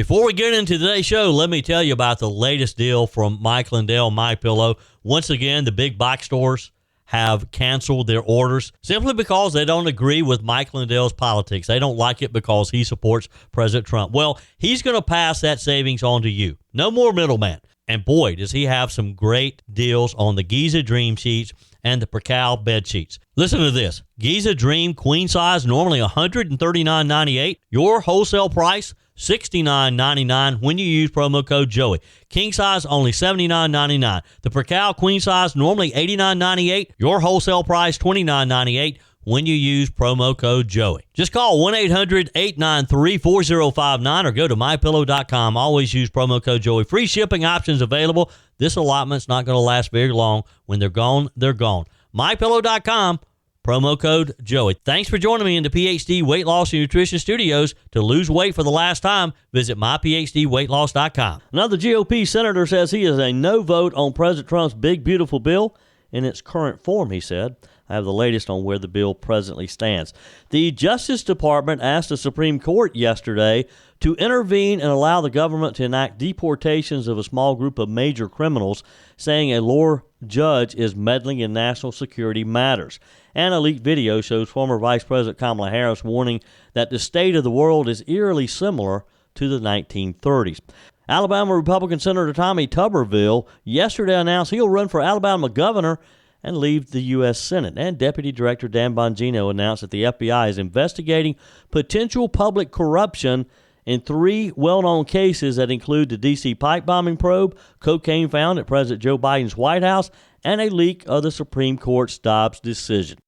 Before we get into today's show, let me tell you about the latest deal from Mike Lindell, MyPillow. Once again, the big box stores have canceled their orders simply because they don't agree with Mike Lindell's politics. They don't like it because he supports President Trump. Well, he's going to pass that savings on to you. No more middleman. And boy, does he have some great deals on the Giza Dream sheets and the Percal bed sheets. Listen to this. Giza Dream queen size, normally $139.98. Your wholesale price, $69.99 when you use promo code Joey. King size, only $79.99. The Percal queen size, normally $89.98. Your wholesale price, $29.98 when you use promo code Joey. Just call 1-800-893-4059 or go to MyPillow.com. Always use promo code Joey. Free shipping options available. This allotment's not going to last very long. When they're gone, they're gone. MyPillow.com, promo code Joey. Thanks for joining me in the PhD Weight Loss and Nutrition Studios. To lose weight for the last time, visit myphdweightloss.com. Another GOP senator says he is a no vote on President Trump's big, beautiful bill in its current form, he said. I have the latest on where the bill presently stands. The Justice Department asked the Supreme Court yesterday to intervene and allow the government to enact deportations of a small group of major criminals, saying a lower judge is meddling in national security matters. And a leaked video shows former Vice President Kamala Harris warning that the state of the world is eerily similar to the 1930s. Alabama Republican Senator Tommy Tuberville yesterday announced he'll run for Alabama governor and leave the U.S. Senate. And Deputy Director Dan Bongino announced that the FBI is investigating potential public corruption in 3 well-known cases that include the D.C. pipe bombing probe, cocaine found at President Joe Biden's White House, and a leak of the Supreme Court's Dobbs decision.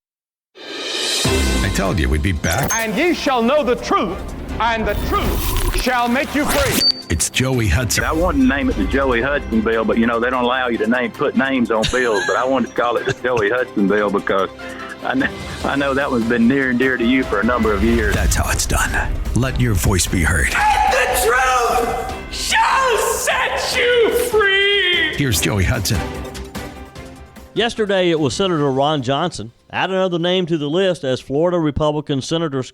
I told you we'd be back. And ye shall know the truth, and the truth shall make you free. It's Joey Hudson. I wanted to name it the Joey Hudson bill, but, they don't allow you to put names on bills. But I wanted to call it the Joey Hudson bill because I know that one's been near and dear to you for a number of years. That's how it's done. Let your voice be heard. And the truth shall set you free. Here's Joey Hudson. Yesterday, it was Senator Ron Johnson. Add another name to the list as Florida Republican Senator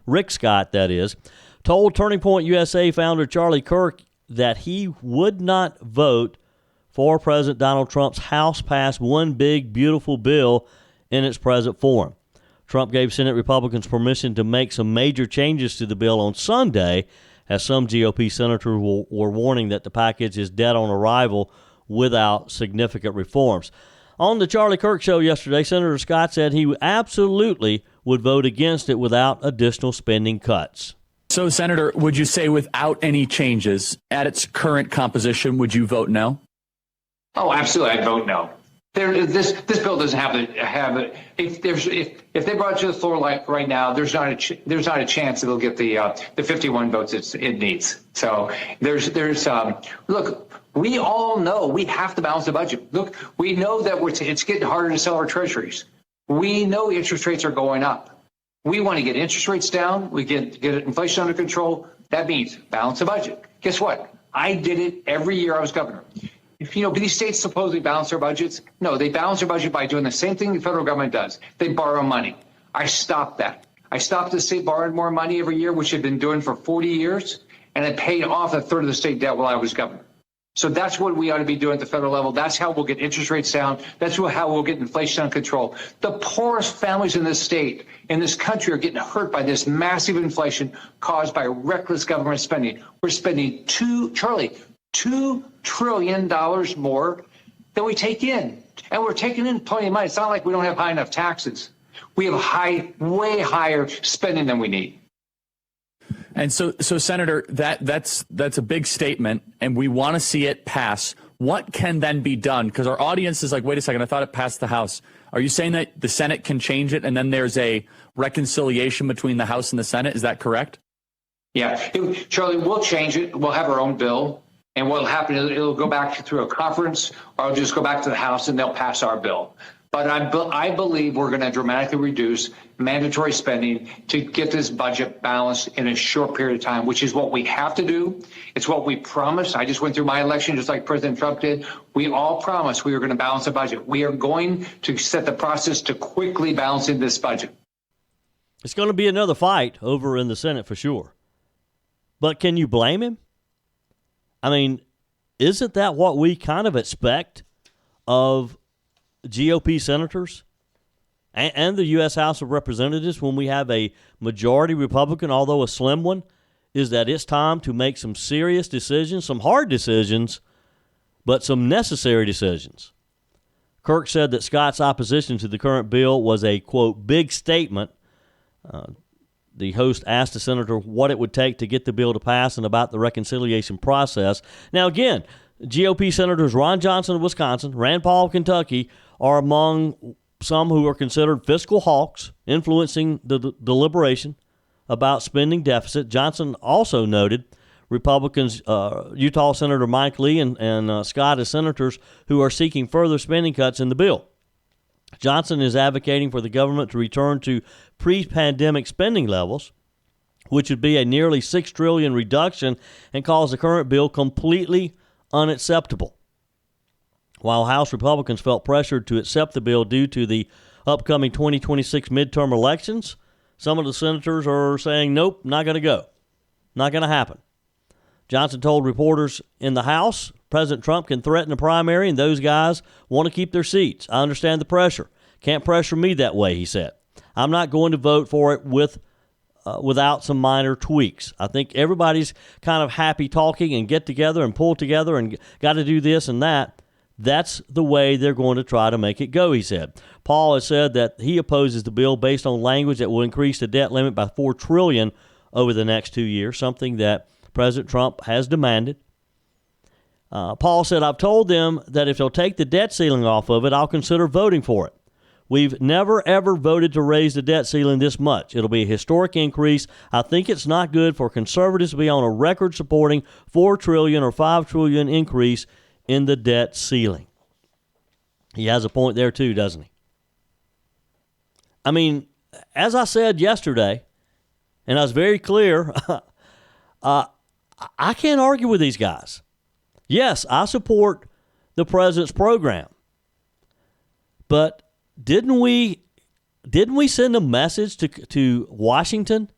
Rick Scott, that is, told Turning Point USA founder Charlie Kirk that he would not vote for President Donald Trump's House-passed one big, beautiful bill in its present form. Trump gave Senate Republicans permission to make some major changes to the bill on Sunday, as some GOP senators were warning that the package is dead on arrival without significant reforms. On the Charlie Kirk show yesterday, Senator Scott said he absolutely would vote against it without additional spending cuts. So, Senator, would you say without any changes at its current composition, would you vote no? Oh, absolutely, I'd vote no. This bill doesn't have it. If they brought it to the floor like right now, there's not a chance it'll get the 51 votes it needs. So look. We all know we have to balance the budget. Look, we know that it's getting harder to sell our treasuries. We know interest rates are going up. We want to get interest rates down. We get inflation under control. That means balance the budget. Guess what? I did it every year I was governor. These states supposedly balance their budgets. No, they balance their budget by doing the same thing the federal government does. They borrow money. I stopped that. I stopped the state borrowing more money every year, which they've been doing for 40 years, and it paid off a third of the state debt while I was governor. So that's what we ought to be doing at the federal level. That's how we'll get interest rates down. That's how we'll get inflation under control. The poorest families in this state, in this country, are getting hurt by this massive inflation caused by reckless government spending. We're spending $2 trillion more than we take in. And we're taking in plenty of money. It's not like we don't have high enough taxes. We have way higher spending than we need. And so Senator, that's a big statement, and we want to see it pass. What can then be done? Because our audience is like, wait a second, I thought it passed the House. Are you saying that the Senate can change it, and then there's a reconciliation between the House and the Senate? Is that correct? Yeah, Charlie, we'll change it. We'll have our own bill, and what'll happen is it'll go back through a conference, or it'll just go back to the House, and they'll pass our bill. But I believe we're going to dramatically reduce mandatory spending to get this budget balanced in a short period of time, which is what we have to do. It's what we promised. I just went through my election just like President Trump did. We all promised we were going to balance the budget. We are going to set the process to quickly balance in this budget. It's going to be another fight over in the Senate for sure. But can you blame him? I mean, isn't that what we kind of expect of GOP senators and the U.S. House of Representatives when we have a majority Republican, although a slim one, is that it's time to make some serious decisions, some hard decisions, but some necessary decisions. Kirk said that Scott's opposition to the current bill was a, quote, big statement. The host asked the senator what it would take to get the bill to pass and about the reconciliation process. Now, again, GOP Senators Ron Johnson of Wisconsin, Rand Paul of Kentucky are among some who are considered fiscal hawks, influencing the deliberation about spending deficit. Johnson also noted Republicans, Utah Senator Mike Lee and Scott as senators who are seeking further spending cuts in the bill. Johnson is advocating for the government to return to pre-pandemic spending levels, which would be a nearly $6 trillion reduction and calls the current bill completely unacceptable. While House Republicans felt pressured to accept the bill due to the upcoming 2026 midterm elections, some of the senators are saying, nope, not going to go. Not going to happen. Johnson told reporters in the House, President Trump can threaten a primary and those guys want to keep their seats. I understand the pressure. Can't pressure me that way, he said. I'm not going to vote for it without some minor tweaks. I think everybody's kind of happy talking and get together and pull together and got to do this and that. That's the way they're going to try to make it go, he said. Paul has said that he opposes the bill based on language that will increase the debt limit by $4 trillion over the next 2 years, something that President Trump has demanded. Paul said, I've told them that if they'll take the debt ceiling off of it, I'll consider voting for it. We've never, ever voted to raise the debt ceiling this much. It'll be a historic increase. I think it's not good for conservatives to be on a record supporting $4 trillion or $5 trillion increase in the debt ceiling. He has a point there too, doesn't he? I mean, as I said yesterday, and I was very clear, I can't argue with these guys. Yes, I support the president's program. But didn't we send a message to Washington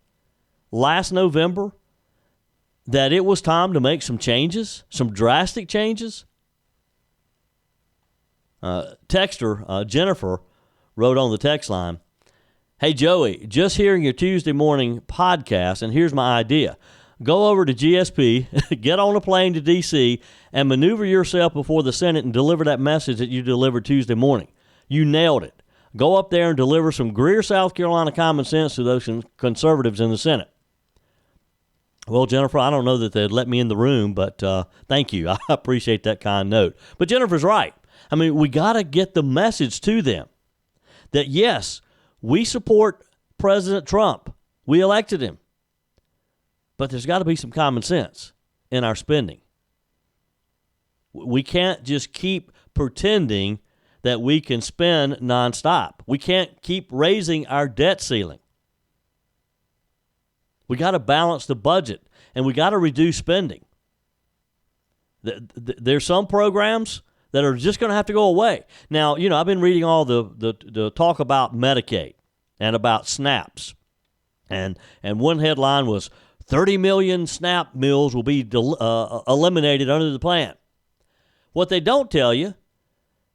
last November that it was time to make some changes, some drastic changes? Texter Jennifer wrote on the text line, hey, Joey, just hearing your Tuesday morning podcast, and here's my idea. Go over to GSP, get on a plane to D.C., and maneuver yourself before the Senate and deliver that message that you delivered Tuesday morning. You nailed it. Go up there and deliver some Greer, South Carolina common sense to those conservatives in the Senate. Well, Jennifer, I don't know that they'd let me in the room, but thank you. I appreciate that kind note. But Jennifer's right. I mean, we got to get the message to them that, yes, we support President Trump. We elected him. But there's got to be some common sense in our spending. We can't just keep pretending that we can spend nonstop. We can't keep raising our debt ceiling. We got to balance the budget, and we got to reduce spending. There's some programs that are just going to have to go away. Now, you know, I've been reading all the talk about Medicaid and about SNAPs. And one headline was 30 million SNAP meals will be eliminated under the plan. What they don't tell you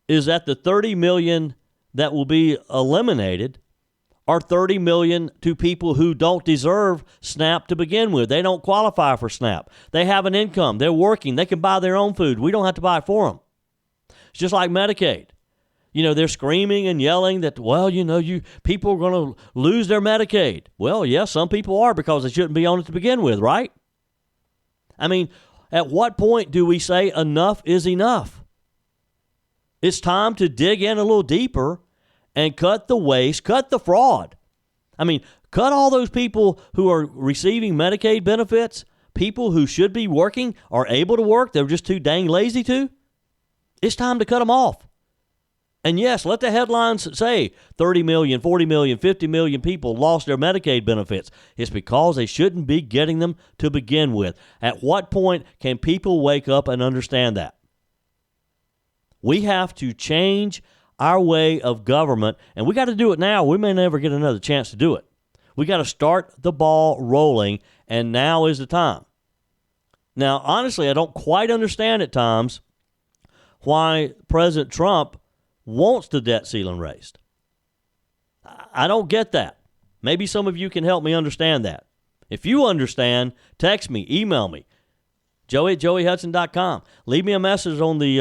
is that the 30 million that will be eliminated are 30 million to people who don't deserve SNAP to begin with. They don't qualify for SNAP. They have an income. They're working. They can buy their own food. We don't have to buy it for them. It's just like Medicaid. You know, they're screaming and yelling that, well, you know, people are going to lose their Medicaid. Well, yes, some people are because they shouldn't be on it to begin with, right? I mean, at what point do we say enough is enough? It's time to dig in a little deeper and cut the waste, cut the fraud. I mean, cut all those people who are receiving Medicaid benefits, people who should be working, are able to work, they're just too dang lazy to. It's time to cut them off. And yes, let the headlines say 30 million, 40 million, 50 million people lost their Medicaid benefits. It's because they shouldn't be getting them to begin with. At what point can people wake up and understand that? We have to change our way of government, and we got to do it now. We may never get another chance to do it. We got to start the ball rolling, and now is the time. Now, honestly, I don't quite understand at times why President Trump wants the debt ceiling raised. I don't get that. Maybe some of you can help me understand that. If you understand, text me, email me, joey@joeyhudson.com. Leave me a message on the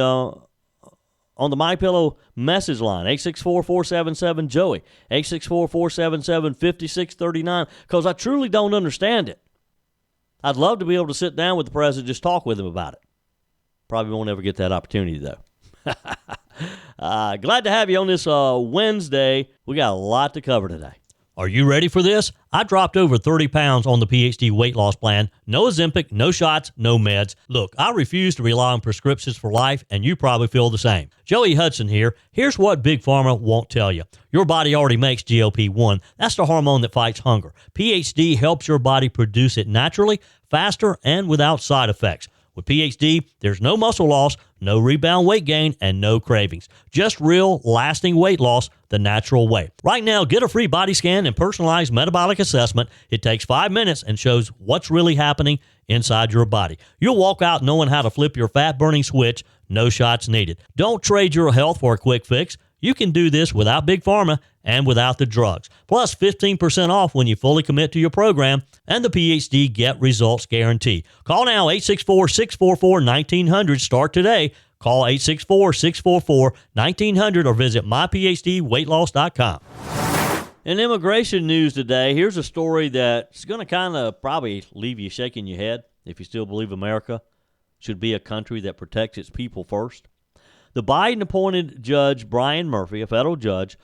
MyPillow message line, 864-477-JOEY, 864-477-5639, because I truly don't understand it. I'd love to be able to sit down with the president, just talk with him about it. Probably won't ever get that opportunity, though. Glad to have you on this Wednesday. We got a lot to cover today. Are you ready for this? I dropped over 30 pounds on the PhD weight loss plan. No Ozempic, no shots, no meds. Look, I refuse to rely on prescriptions for life, and you probably feel the same. Joey Hudson here. Here's what Big Pharma won't tell you. Your body already makes GLP-1. That's the hormone that fights hunger. PhD helps your body produce it naturally, faster, and without side effects. With PhD, there's no muscle loss, no rebound weight gain, and no cravings. Just real, lasting weight loss the natural way. Right now, get a free body scan and personalized metabolic assessment. It takes 5 minutes and shows what's really happening inside your body. You'll walk out knowing how to flip your fat-burning switch. No shots needed. Don't trade your health for a quick fix. You can do this without Big Pharma and without the drugs. Plus 15% off when you fully commit to your program and the PhD Get Results Guarantee. Call now, 864-644-1900. Start today. Call 864-644-1900 or visit myphdweightloss.com. In immigration news today, here's a story that's going to kind of probably leave you shaking your head if you still believe America should be a country that protects its people first. The Biden-appointed Judge Brian Murphy, a federal judge,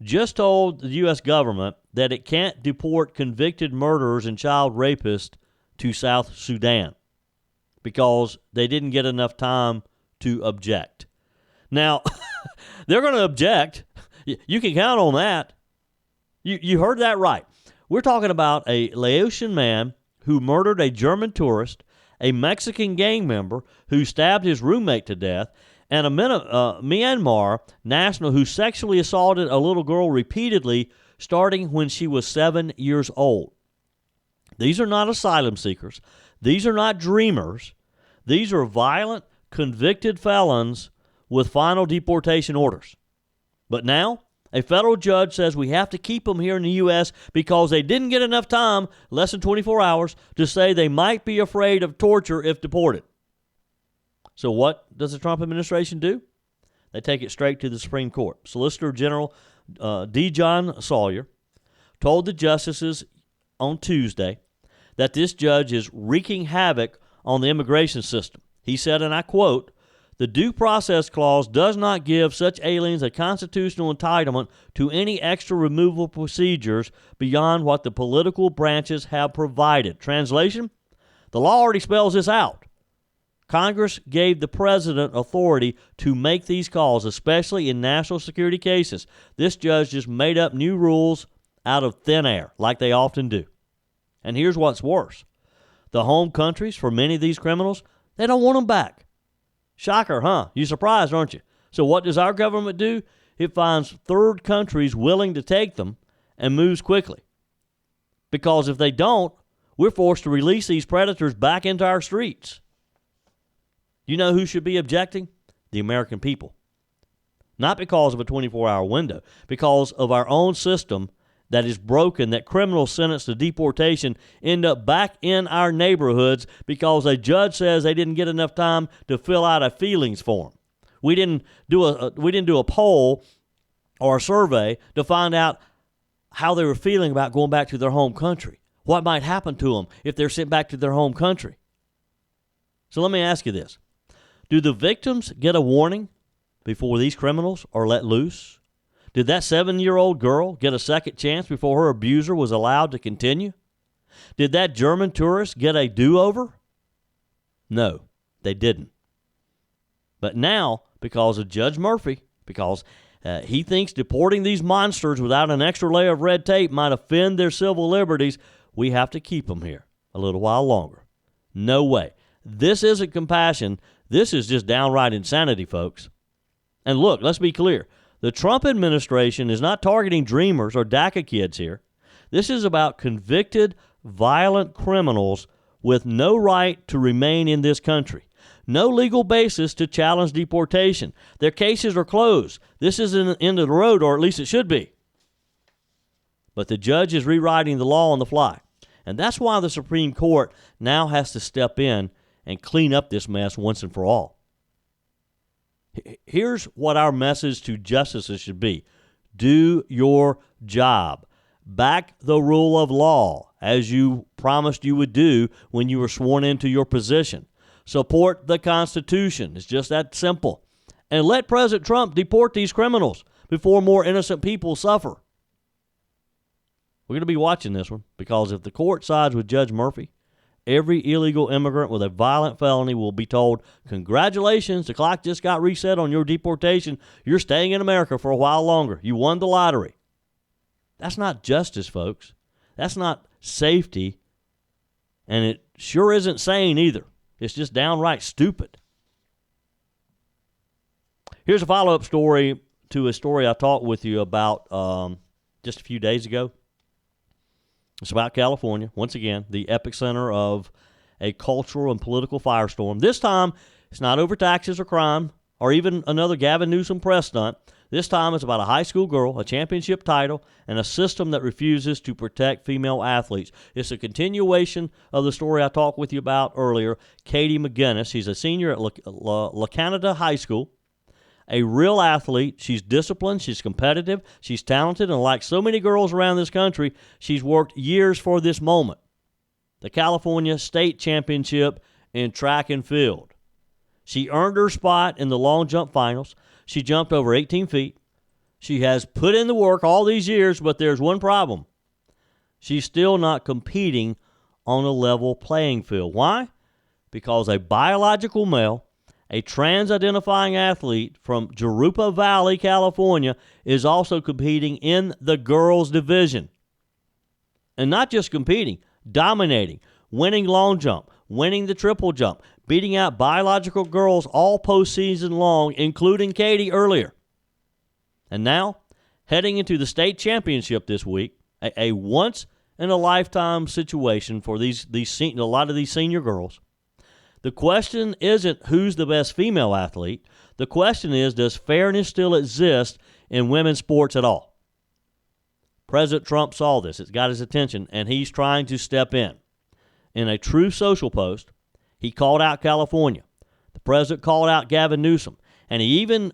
just told the U.S. government that it can't deport convicted murderers and child rapists to South Sudan because they didn't get enough time to object. Now, they're going to object. You can count on that. You heard that right. We're talking about a Laotian man who murdered a German tourist, a Mexican gang member who stabbed his roommate to death, and a Myanmar national who sexually assaulted a little girl repeatedly starting when she was 7 years old. These are not asylum seekers. These are not dreamers. These are violent, convicted felons with final deportation orders. But now, a federal judge says we have to keep them here in the U.S. because they didn't get enough time, less than 24 hours, to say they might be afraid of torture if deported. So what does the Trump administration do? They take it straight to the Supreme Court. Solicitor General D. John Sawyer told the justices on Tuesday that this judge is wreaking havoc on the immigration system. He said, and I quote, "The Due Process Clause does not give such aliens a constitutional entitlement to any extra removal procedures beyond what the political branches have provided." Translation, the law already spells this out. Congress gave the president authority to make these calls, especially in national security cases. This judge just made up new rules out of thin air, like they often do. And here's what's worse. The home countries for many of these criminals, they don't want them back. Shocker, huh? You surprised, aren't you? So what does our government do? It finds third countries willing to take them and moves quickly. Because if they don't, we're forced to release these predators back into our streets. You know who should be objecting? The American people. Not because of a 24-hour window, because of our own system that is broken, that criminals sentenced to deportation end up back in our neighborhoods because a judge says they didn't get enough time to fill out a feelings form. We didn't do a poll or a survey to find out how they were feeling about going back to their home country. What might happen to them if they're sent back to their home country? So let me ask you this. Do the victims get a warning before these criminals are let loose? Did that 7-year-old girl get a second chance before her abuser was allowed to continue? Did that German tourist get a do-over? No, they didn't. But now, because of Judge Murphy, because he thinks deporting these monsters without an extra layer of red tape might offend their civil liberties, we have to keep them here a little while longer. No way. This isn't compassion. This is just downright insanity, folks. And look, let's be clear. The Trump administration is not targeting dreamers or DACA kids here. This is about convicted, violent criminals with no right to remain in this country. No legal basis to challenge deportation. Their cases are closed. This isn't the end of the road, or at least it should be. But the judge is rewriting the law on the fly. And that's why the Supreme Court now has to step in and clean up this mess once and for all. Here's what our message to justices should be. Do your job. Back the rule of law, as you promised you would do when you were sworn into your position. Support the Constitution. It's just that simple. And let President Trump deport these criminals before more innocent people suffer. We're going to be watching this one because if the court sides with Judge Murphy, every illegal immigrant with a violent felony will be told, congratulations, the clock just got reset on your deportation. You're staying in America for a while longer. You won the lottery. That's not justice, folks. That's not safety. And it sure isn't sane either. It's just downright stupid. Here's a follow-up story to a story I talked with you about just a few days ago. It's about California, once again, the epicenter of a cultural and political firestorm. This time, it's not over taxes or crime or even another Gavin Newsom press stunt. This time, it's about a high school girl, a championship title, and a system that refuses to protect female athletes. It's a continuation of the story I talked with you about earlier. Katie McGinnis, she's a senior at La Canada High School. A real athlete. She's disciplined, she's competitive, she's talented, and like so many girls around this country, she's worked years for this moment. The California State Championship in track and field. She earned her spot in the long jump finals. She jumped over 18 feet. She has put in the work all these years, but there's one problem. She's still not competing on a level playing field. Why? Because a biological male, a trans-identifying athlete from Jurupa Valley, California, is also competing in the girls' division. And not just competing, dominating, winning long jump, winning the triple jump, beating out biological girls all postseason long, including Katie earlier. And now, heading into the state championship this week, a once-in-a-lifetime situation for a lot of these senior girls. The question isn't who's the best female athlete. The question is, does fairness still exist in women's sports at all? President Trump saw this. It's got his attention, and he's trying to step in. In a Truth Social post, he called out California. The president called out Gavin Newsom, and he even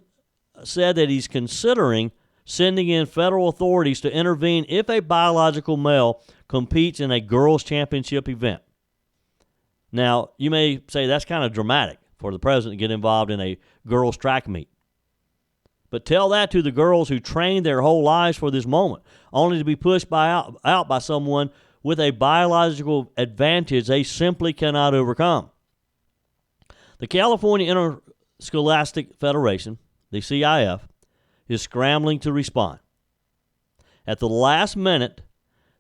said that he's considering sending in federal authorities to intervene if a biological male competes in a girls' championship event. Now, you may say that's kind of dramatic for the president to get involved in a girls' track meet. But tell that to the girls who trained their whole lives for this moment, only to be pushed out by someone with a biological advantage they simply cannot overcome. The California Interscholastic Federation, the CIF, is scrambling to respond. At the last minute,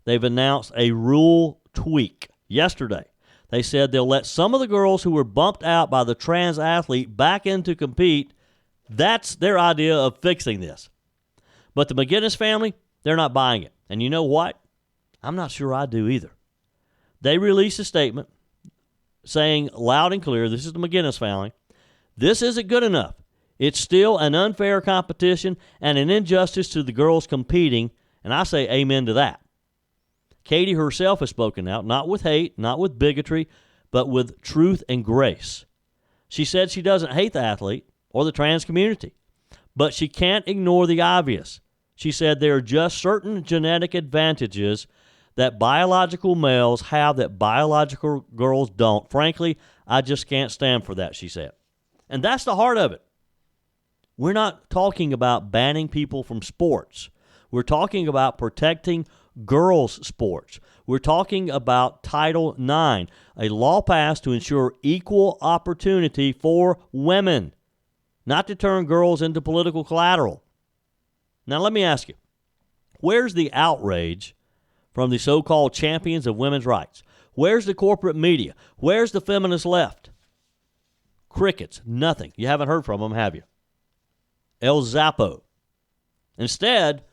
they've announced a rule tweak yesterday. They said they'll let some of the girls who were bumped out by the trans athlete back in to compete. That's their idea of fixing this. But the McGinnis family, they're not buying it. And you know what? I'm not sure I do either. They released a statement saying loud and clear, this is the McGinnis family, this isn't good enough. It's still an unfair competition and an injustice to the girls competing, and I say amen to that. Katie herself has spoken out, not with hate, not with bigotry, but with truth and grace. She said she doesn't hate the athlete or the trans community, but she can't ignore the obvious. She said there are just certain genetic advantages that biological males have that biological girls don't. Frankly, I just can't stand for that, she said. And that's the heart of it. We're not talking about banning people from sports. We're talking about protecting girls' sports. We're talking about Title IX, a law passed to ensure equal opportunity for women, not to turn girls into political collateral. Now, let me ask you, where's the outrage from the so-called champions of women's rights? Where's the corporate media? Where's the feminist left? Crickets, nothing. You haven't heard from them, have you? El Zappo. Instead,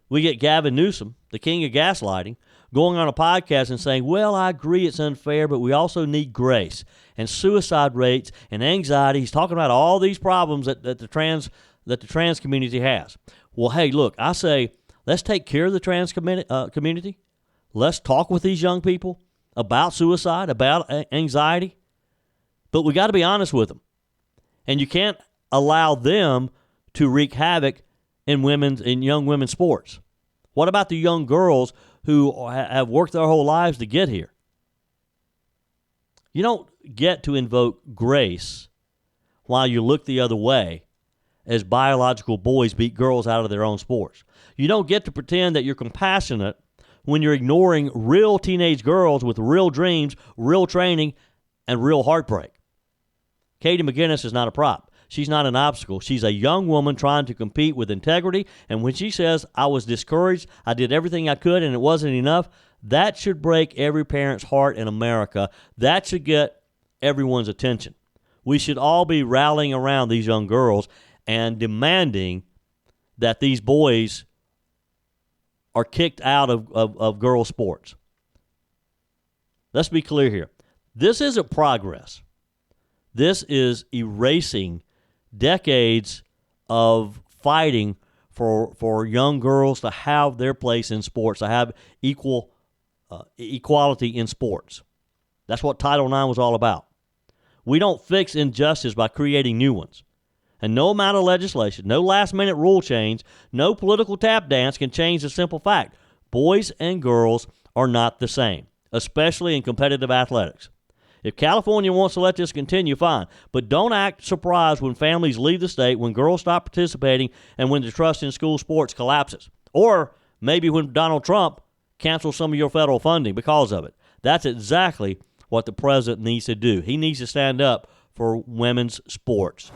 we get Gavin Newsom, the king of gaslighting, going on a podcast and saying, well, I agree it's unfair, but we also need grace. And suicide rates and anxiety. He's talking about all these problems that the trans community has. Well, hey, look, I say, let's take care of the trans community. Let's talk with these young people about suicide, about anxiety. But we got to be honest with them. And you can't allow them to wreak havoc in young women's sports. What about the young girls who have worked their whole lives to get here? You don't get to invoke grace while you look the other way as biological boys beat girls out of their own sports. You don't get to pretend that you're compassionate when you're ignoring real teenage girls with real dreams, real training, and real heartbreak. Katie McGinnis is not a prop. She's not an obstacle. She's a young woman trying to compete with integrity, and when she says, I was discouraged, I did everything I could, and it wasn't enough, that should break every parent's heart in America. That should get everyone's attention. We should all be rallying around these young girls and demanding that these boys are kicked out of girls' sports. Let's be clear here. This isn't progress. This is erasing decades of fighting for young girls to have their place in sports, to have equality in sports. That's what Title IX was all about. We don't fix injustice by creating new ones. And no amount of legislation, no last-minute rule change, no political tap dance can change the simple fact. Boys and girls are not the same, especially in competitive athletics. If California wants to let this continue, fine. But don't act surprised when families leave the state, when girls stop participating, and when the trust in school sports collapses. Or maybe when Donald Trump cancels some of your federal funding because of it. That's exactly what the president needs to do. He needs to stand up for women's sports.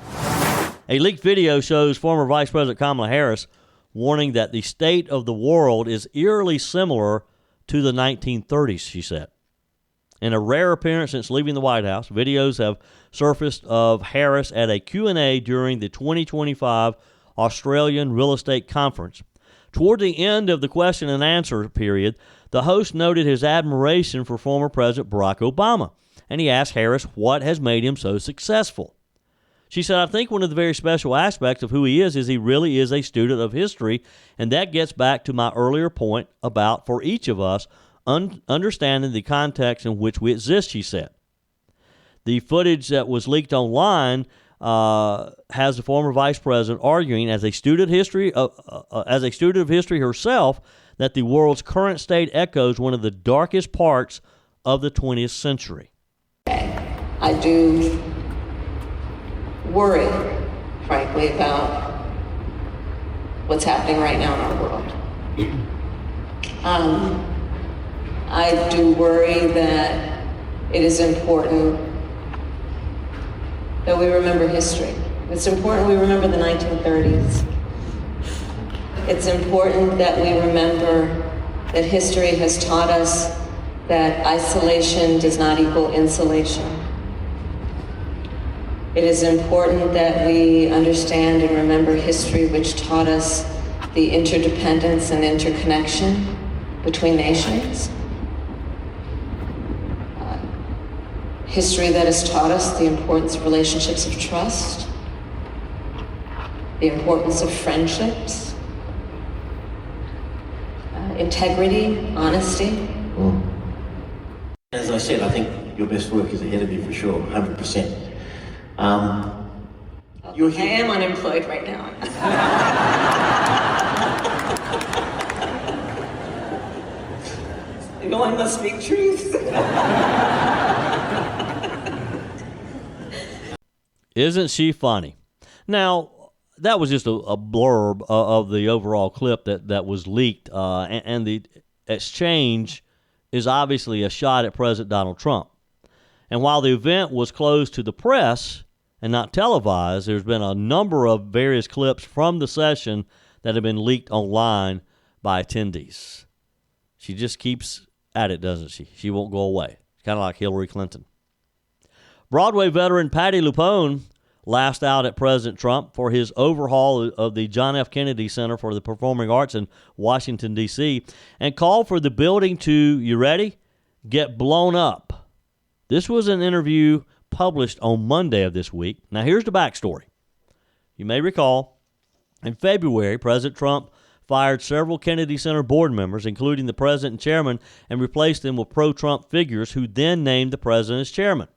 A leaked video shows former Vice President Kamala Harris warning that the state of the world is eerily similar to the 1930s, she said. In a rare appearance since leaving the White House, videos have surfaced of Harris at a Q&A during the 2025 Australian Real Estate Conference. Toward the end of the question and answer period, the host noted his admiration for former President Barack Obama, and he asked Harris what has made him so successful. She said, I think one of the very special aspects of who he is he really is a student of history, and that gets back to my earlier point about, for each of us, understanding the context in which we exist, she said. The footage that was leaked online has the former vice president arguing, as a student of history herself, that the world's current state echoes one of the darkest parts of the 20th century. I do worry, frankly, about what's happening right now in our world. I do worry that it is important that we remember history. It's important we remember the 1930s. It's important that we remember that history has taught us that isolation does not equal insulation. It is important that we understand and remember history, which taught us the interdependence and interconnection between nations. History that has taught us the importance of relationships of trust, the importance of friendships, integrity, honesty. As I said, I think your best work is ahead of you for sure, 100%. I am unemployed right now. You know, I must speak truth. Isn't she funny? Now, that was just a blurb of the overall clip that was leaked, and the exchange is obviously a shot at President Donald Trump. And while the event was closed to the press and not televised, there's been a number of various clips from the session that have been leaked online by attendees. She just keeps at it, doesn't she? She won't go away. Kind of like Hillary Clinton. Broadway veteran Patti LuPone lashed out at President Trump for his overhaul of the John F. Kennedy Center for the Performing Arts in Washington, D.C., and called for the building to, you ready, get blown up. This was an interview published on Monday of this week. Now, here's the backstory. You may recall, in February, President Trump fired several Kennedy Center board members, including the president and chairman, and replaced them with pro-Trump figures who then named the president as chairman.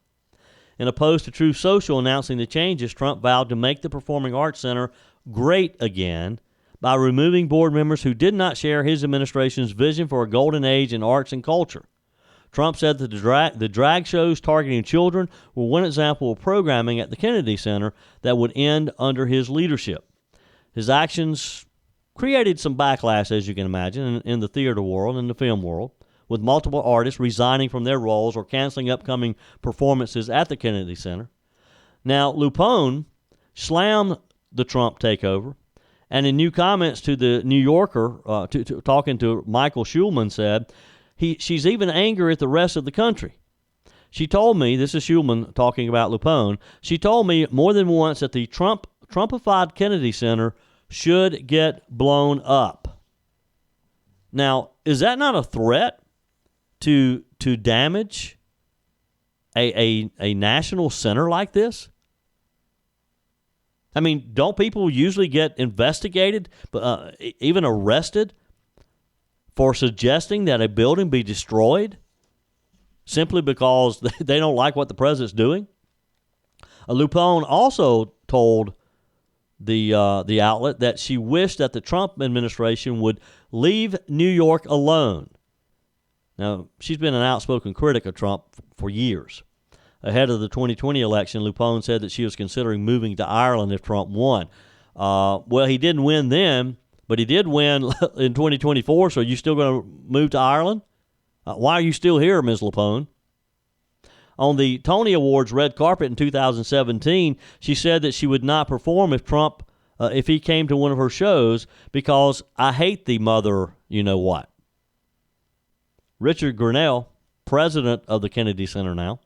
In a post to Truth Social announcing the changes, Trump vowed to make the Performing Arts Center great again by removing board members who did not share his administration's vision for a golden age in arts and culture. Trump said that the drag shows targeting children were one example of programming at the Kennedy Center that would end under his leadership. His actions created some backlash, as you can imagine, in the theater world and the film world, with multiple artists resigning from their roles or canceling upcoming performances at the Kennedy Center. Now, Lupone slammed the Trump takeover, and in new comments to the New Yorker, talking to Michael Schulman, said she's even angry at the rest of the country. She told me, this is Schulman talking about Lupone, she told me more than once that the Trumpified Kennedy Center should get blown up. Now, is that not a threat to damage a national center like this? I mean, don't people usually get investigated, even arrested, for suggesting that a building be destroyed simply because they don't like what the president's doing? Lupone also told the outlet that she wished that the Trump administration would leave New York alone. Now, she's been an outspoken critic of Trump for years. Ahead of the 2020 election, Lupone said that she was considering moving to Ireland if Trump won. Well, he didn't win then, but he did win in 2024, so are you still going to move to Ireland? Why are you still here, Ms. Lupone? On the Tony Awards red carpet in 2017, she said that she would not perform if he came to one of her shows because I hate the mother you-know-what. Richard Grinnell, president of the Kennedy Center now,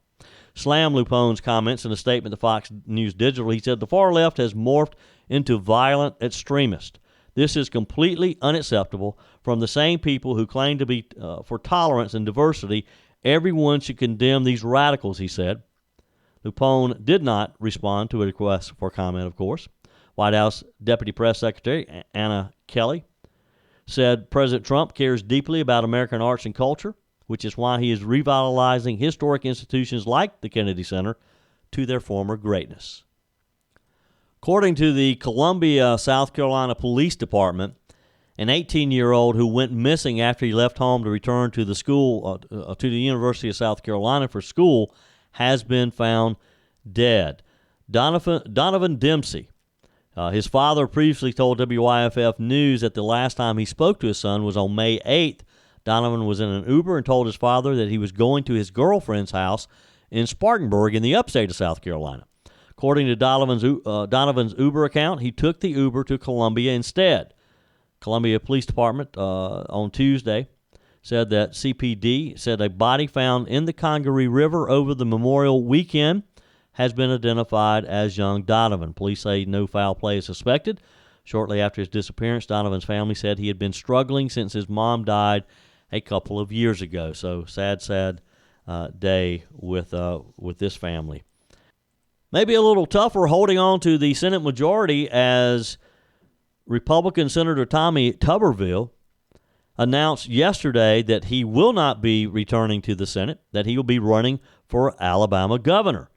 slammed Lupone's comments in a statement to Fox News Digital. He said, the far left has morphed into violent extremists. This is completely unacceptable from the same people who claim to be for tolerance and diversity. Everyone should condemn these radicals, he said. Lupone did not respond to a request for comment, of course. White House Deputy Press Secretary Anna Kelly said President Trump cares deeply about American arts and culture, which is why he is revitalizing historic institutions like the Kennedy Center to their former greatness. According to the Columbia, South Carolina Police Department, an 18-year-old who went missing after he left home to return to the school, to the University of South Carolina for school, has been found dead. Donovan Dempsey. His father previously told WYFF News that the last time he spoke to his son was on May 8th. Donovan was in an Uber and told his father that he was going to his girlfriend's house in Spartanburg in the upstate of South Carolina. According to Donovan's Uber account, he took the Uber to Columbia instead. Columbia Police Department on Tuesday said that CPD said a body found in the Congaree River over the Memorial Weekend has been identified as young Donovan. Police say no foul play is suspected. Shortly after his disappearance, Donovan's family said he had been struggling since his mom died a couple of years ago. So sad day with this family. Maybe a little tougher holding on to the Senate majority as Republican Senator Tommy Tuberville announced yesterday that he will not be returning to the Senate, that he will be running for Alabama governor.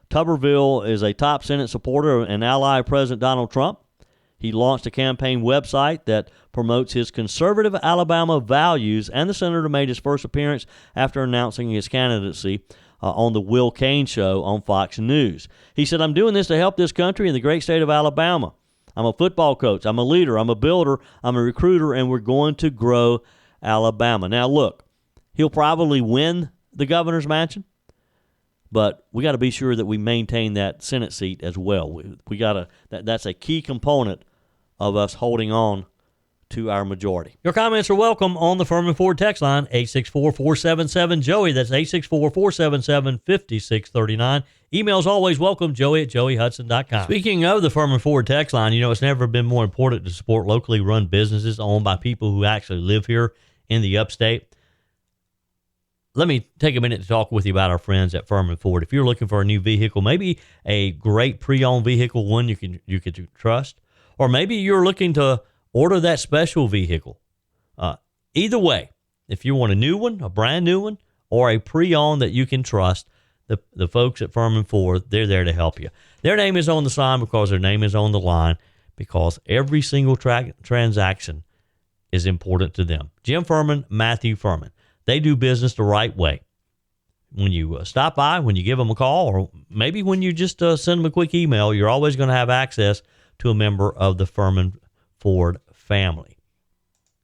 Tuberville is a top Senate supporter and ally of President Donald Trump. He launched a campaign website that promotes his conservative Alabama values, and the senator made his first appearance after announcing his candidacy on the Will Cain Show on Fox News. He said, I'm doing this to help this country and the great state of Alabama. I'm a football coach. I'm a leader. I'm a builder. I'm a recruiter, and we're going to grow Alabama. Now, look, he'll probably win the governor's mansion, but we got to be sure that we maintain that Senate seat as well. We got to. That's a key component of us holding on to our majority. Your comments are welcome on the Firmin Ford text line, 864-477-JOEY. That's 864-477-5639. Emails always welcome, joey@joeyhudson.com. Speaking of the Firmin Ford text line, it's never been more important to support locally run businesses owned by people who actually live here in the upstate. Let me take a minute to talk with you about our friends at Firmin Ford. If you're looking for a new vehicle, maybe a great pre-owned vehicle, one you can trust, or maybe you're looking to order that special vehicle. Either way, if you want a new one, a brand new one, or a pre-owned that you can trust, the folks at Firmin Ford, they're there to help you. Their name is on the sign because their name is on the line, because every single transaction is important to them. Jim Firmin, Matthew Firmin. They do business the right way. When you stop by, when you give them a call, or maybe when you just send them a quick email, you're always going to have access to a member of the Firmin Ford family.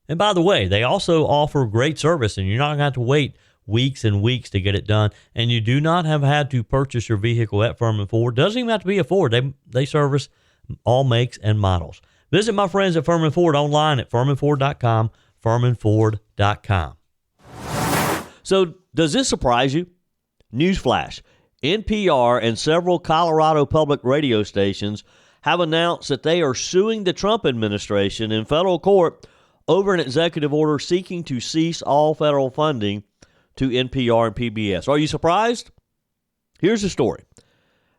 And by the way, they also offer great service, and you're not going to have to wait weeks and weeks to get it done. And you do not have had to purchase your vehicle at Firmin Ford. Doesn't even have to be a Ford. They service all makes and models. Visit my friends at Firmin Ford online at firminford.com, firminford.com. So does this surprise you? Newsflash. NPR and several Colorado public radio stations have announced that they are suing the Trump administration in federal court over an executive order seeking to cease all federal funding to NPR and PBS. Are you surprised? Here's the story.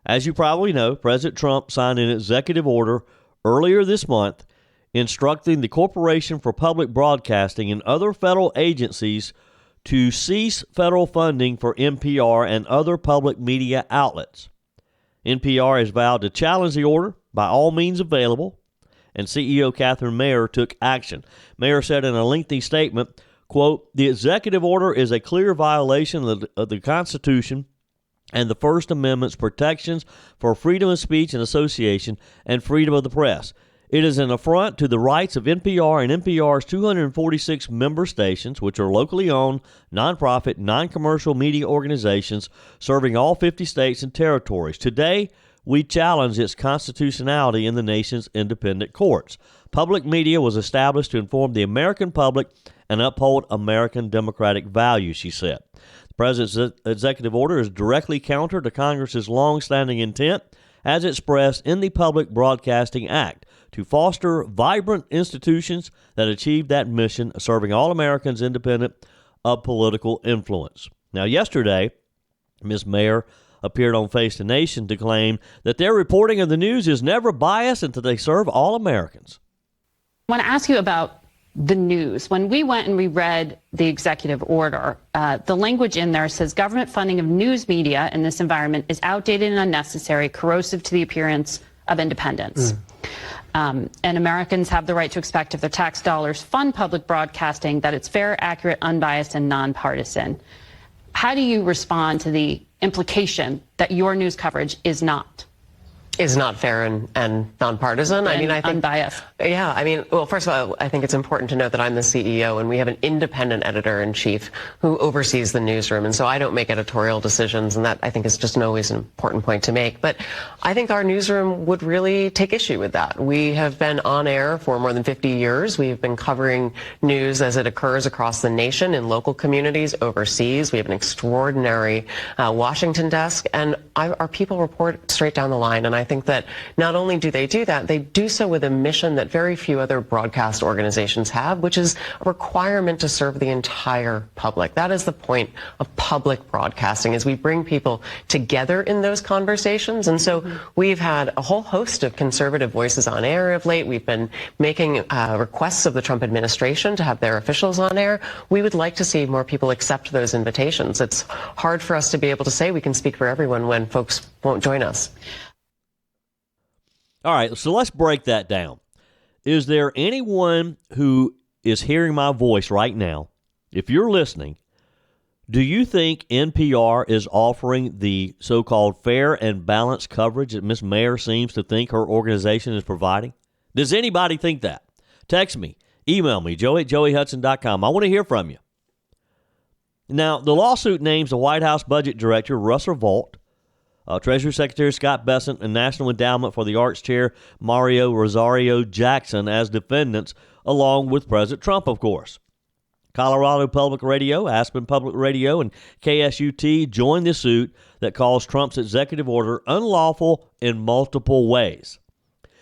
As you probably know, President Trump signed an executive order earlier this month instructing the Corporation for Public Broadcasting and other federal agencies to cease federal funding for NPR and other public media outlets. NPR has vowed to challenge the order by all means available, and CEO Catherine Mayer took action. Mayer said in a lengthy statement, quote, "The executive order is a clear violation of the Constitution and the First Amendment's protections for freedom of speech and association and freedom of the press. It is an affront to the rights of NPR and NPR's 246 member stations, which are locally owned, nonprofit, non-commercial media organizations serving all 50 states and territories. Today, we challenge its constitutionality in the nation's independent courts. Public media was established to inform the American public and uphold American democratic values," she said. The president's executive order is directly counter to Congress's long-standing intent, as expressed in the Public Broadcasting Act, to foster vibrant institutions that achieve that mission, serving all Americans independent of political influence. Now, yesterday, Ms. Mayer appeared on Face the Nation to claim that their reporting of the news is never biased and that they serve all Americans. I want to ask you about the news. When we went and we read the executive order, the language in there says government funding of news media in this environment is outdated and unnecessary, corrosive to the appearance of independence. And Americans have the right to expect if their tax dollars fund public broadcasting that it's fair, accurate, unbiased, and nonpartisan. How do you respond to the implication that your news coverage is not fair and nonpartisan? And I think unbiased. Yeah, well, first of all, I think it's important to note that I'm the CEO and we have an independent editor-in-chief who oversees the newsroom, and so I don't make editorial decisions, and that I think is just always an important point to make. But I think our newsroom would really take issue with that. We have been on air for more than 50 years. We've been covering news as it occurs across the nation, in local communities, overseas. We have an extraordinary Washington desk, and our people report straight down the line, and I think that not only do they do that, they do so with a mission that very few other broadcast organizations have, which is a requirement to serve the entire public. That is the point of public broadcasting, is we bring people together in those conversations. And so we've had a whole host of conservative voices on air of late. We've been making requests of the Trump administration to have their officials on air. We would like to see more people accept those invitations. It's hard for us to be able to say we can speak for everyone when folks won't join us. All right, so let's break that down. Is there anyone who is hearing my voice right now, if you're listening, do you think NPR is offering the so-called fair and balanced coverage that Ms. Mayer seems to think her organization is providing? Does anybody think that? Text me, email me, joey@joeyhudson.com. I want to hear from you. Now, the lawsuit names the White House Budget Director, Russell Vought, Treasury Secretary Scott Bessent, and National Endowment for the Arts Chair Mario Rosario Jackson as defendants, along with President Trump, of course. Colorado Public Radio, Aspen Public Radio, and KSUT joined the suit that calls Trump's executive order unlawful in multiple ways.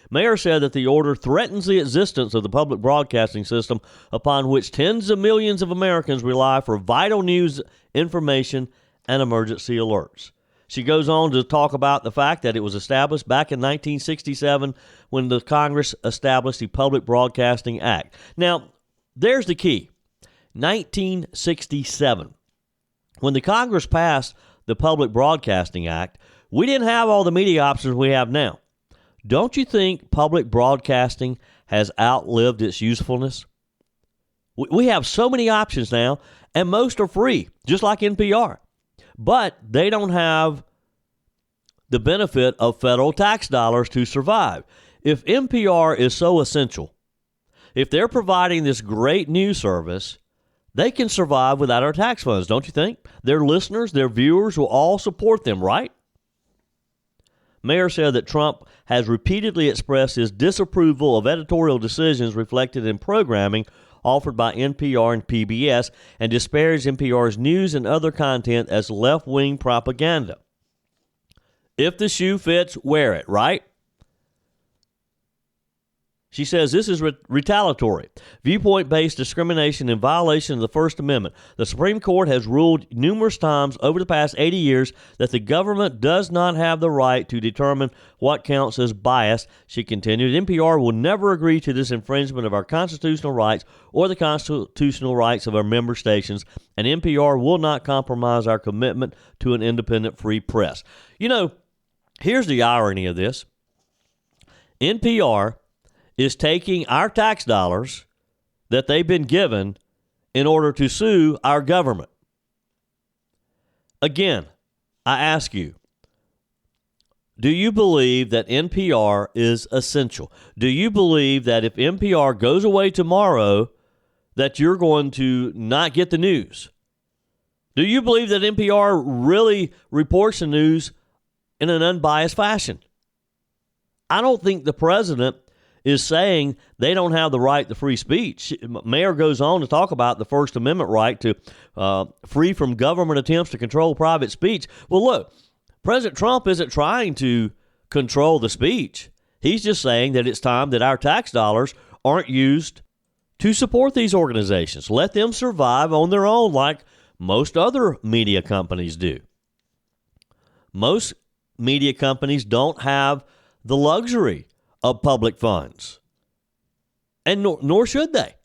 Mayer said that the order threatens the existence of the public broadcasting system upon which tens of millions of Americans rely for vital news, information, and emergency alerts. She goes on to talk about the fact that it was established back in 1967 when the Congress established the Public Broadcasting Act. Now, there's the key. 1967. When the Congress passed the Public Broadcasting Act, we didn't have all the media options we have now. Don't you think public broadcasting has outlived its usefulness? We have so many options now, and most are free, just like NPR. But they don't have the benefit of federal tax dollars to survive. If NPR is so essential, if they're providing this great news service, they can survive without our tax funds, don't you think? Their listeners, their viewers will all support them, right? Mayer said that Trump has repeatedly expressed his disapproval of editorial decisions reflected in programming offered by NPR and PBS and disparaged NPR's news and other content as left-wing propaganda. If the shoe fits, wear it, right? She says this is retaliatory, viewpoint-based discrimination in violation of the First Amendment. The Supreme Court has ruled numerous times over the past 80 years that the government does not have the right to determine what counts as bias. She continued, NPR will never agree to this infringement of our constitutional rights or the constitutional rights of our member stations, and NPR will not compromise our commitment to an independent free press. You know, here's the irony of this. NPR is taking our tax dollars that they've been given in order to sue our government. Again, I ask you, do you believe that NPR is essential? Do you believe that if NPR goes away tomorrow, that you're going to not get the news? Do you believe that NPR really reports the news in an unbiased fashion? I don't think the president is saying they don't have the right to free speech. Mayer goes on to talk about the First Amendment right to free from government attempts to control private speech. Well, look, President Trump isn't trying to control the speech. He's just saying that it's time that our tax dollars aren't used to support these organizations. Let them survive on their own like most other media companies do. Most media companies don't have the luxury of public funds, and nor should they.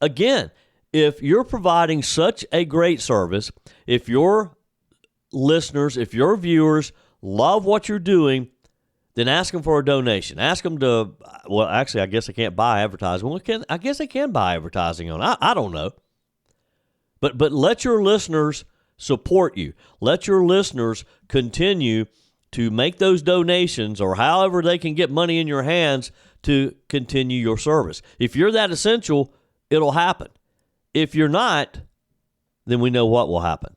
Again, if you're providing such a great service, if your listeners, if your viewers love what you're doing, then ask them for a donation. Ask them to, well, actually, I guess they can't buy advertising. Well, I guess they can buy advertising on it. I don't know. But let your listeners support you. Let your listeners continue to make those donations or however they can get money in your hands to continue your service. If you're that essential, it'll happen. If you're not, then we know what will happen.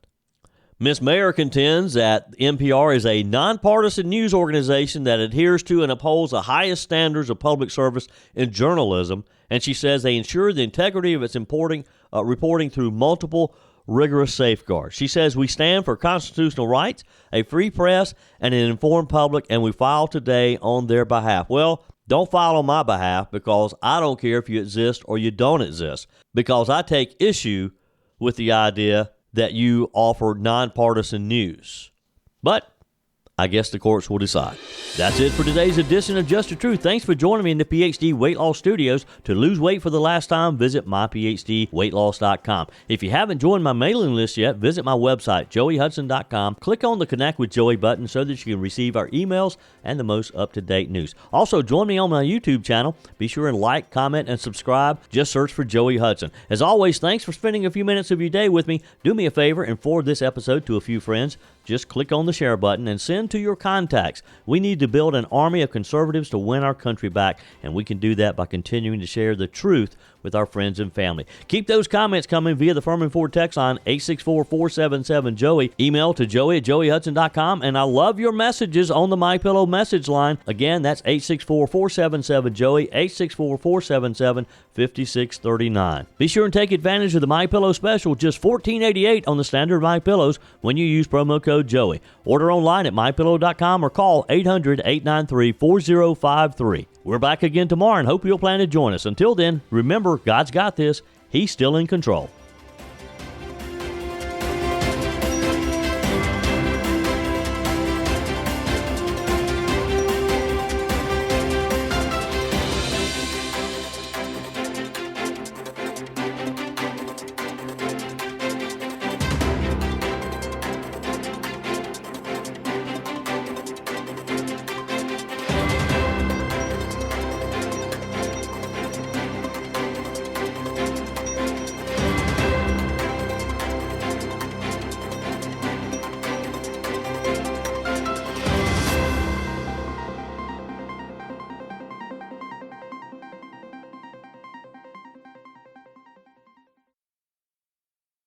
Ms. Mayer contends that NPR is a nonpartisan news organization that adheres to and upholds the highest standards of public service in journalism, and she says they ensure the integrity of its reporting through multiple rigorous safeguards. She says we stand for constitutional rights, a free press, and an informed public, and we file today on their behalf. Well, don't file on my behalf because I don't care if you exist or you don't exist, because I take issue with the idea that you offer nonpartisan news. But I guess the courts will decide. That's it for today's edition of Just the Truth. Thanks for joining me in the PhD Weight Loss Studios. To lose weight for the last time, visit myphdweightloss.com. If you haven't joined my mailing list yet, visit my website, joeyhudson.com. Click on the Connect with Joey button so that you can receive our emails and the most up-to-date news. Also, join me on my YouTube channel. Be sure and like, comment, and subscribe. Just search for Joey Hudson. As always, thanks for spending a few minutes of your day with me. Do me a favor and forward this episode to a few friends. Just click on the share button and send to your contacts. We need to build an army of conservatives to win our country back, and we can do that by continuing to share the truth with our friends and family. Keep those comments coming via the Firmin Ford text line 864-477-JOEY. Email to joey@joeyhudson.com, and I love your messages on the MyPillow message line. Again, that's 864-477-JOEY, 864-477-5639. Be sure and take advantage of the MyPillow special, just $14.88 on the standard MyPillows when you use promo code Joey. Order online at MyPillow.com or call 800-893-4053. We're back again tomorrow and hope you'll plan to join us. Until then, remember, God's got this. He's still in control.